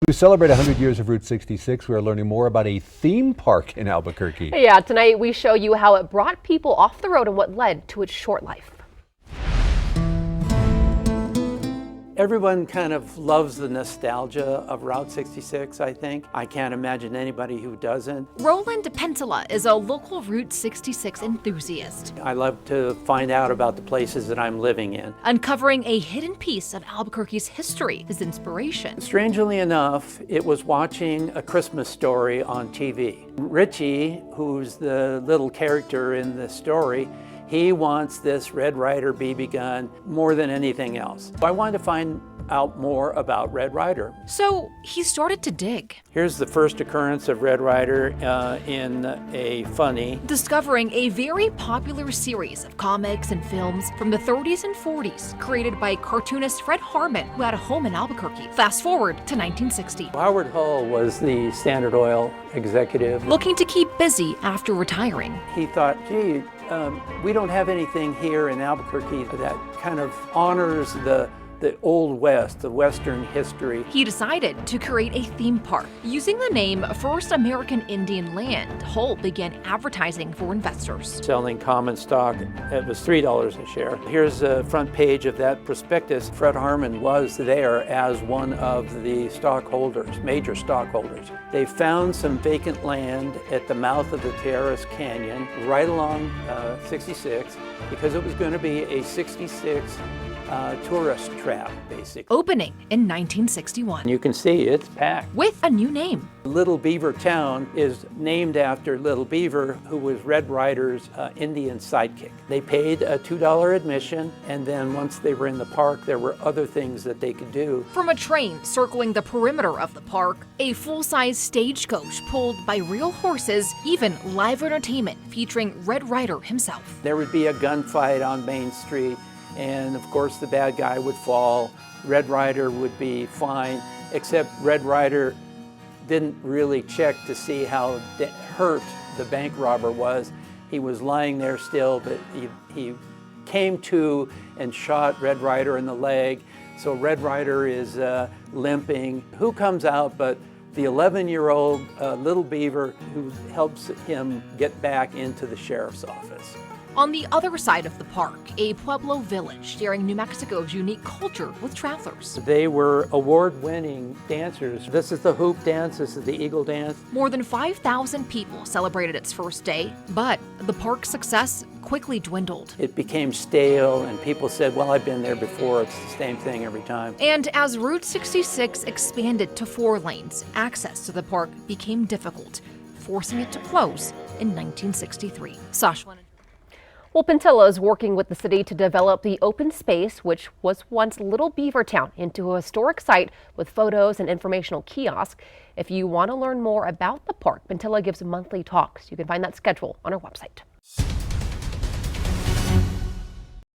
To celebrate 100 years of Route 66, we are learning more about a theme park in Albuquerque. Yeah, tonight we show you how it brought people off the road and what led to its short life. Everyone kind of loves the nostalgia of Route 66, I think. I can't imagine anybody who doesn't. Roland Pentela is a local Route 66 enthusiast. I love to find out about the places that I'm living in. Uncovering a hidden piece of Albuquerque's history is inspiration. Strangely enough, it was watching A Christmas Story on TV. Richie, who's the little character in the story, he wants this Red Ryder BB gun more than anything else. I wanted to find out more about Red Ryder. So he started to dig. Here's the first occurrence of Red Ryder in a funny. Discovering a very popular series of comics and films from the 30s and 40s, created by cartoonist Fred Harmon, who had a home in Albuquerque. Fast forward to 1960. Howard Hull was the Standard Oil executive. Looking to keep busy after retiring. He thought, gee, we don't have anything here in Albuquerque that kind of honors the Old West, the Western history. He decided to create a theme park. Using the name First American Indian Land, Hull began advertising for investors. Selling common stock, it was $3 a share. Here's the front page of that prospectus. Fred Harmon was there as one of the stockholders, major stockholders. They found some vacant land at the mouth of the Tierras Canyon, right along 66, because it was going to be a 66 tourist trap, basically. Opening in 1961. You can see it's packed. With a new name. Little Beaver Town is named after Little Beaver, who was Red Ryder's Indian sidekick. They paid a $2 admission, and then once they were in the park, there were other things that they could do. From a train circling the perimeter of the park, a full-size stagecoach pulled by real horses, even live entertainment featuring Red Ryder himself. There would be a gunfight on Main Street, and of course the bad guy would fall. Red Ryder would be fine, except Red Ryder didn't really check to see how hurt the bank robber was. He was lying there still, but he came to and shot Red Ryder in the leg. So Red Ryder is limping. Who comes out but the 11-year-old Little Beaver, who helps him get back into the sheriff's office. On the other side of the park, a Pueblo village sharing New Mexico's unique culture with travelers. They were award-winning dancers. This is the hoop dance, this is the eagle dance. More than 5,000 people celebrated its first day, but the park's success quickly dwindled. It became stale, and people said, well, I've been there before, it's the same thing every time. And as Route 66 expanded to 4 lanes, access to the park became difficult, forcing it to close in 1963. Sashwan. Well, Pentela is working with the city to develop the open space, which was once Little Beaver Town, into a historic site with photos and informational kiosks. If you want to learn more about the park, Pentela gives monthly talks. You can find that schedule on our website.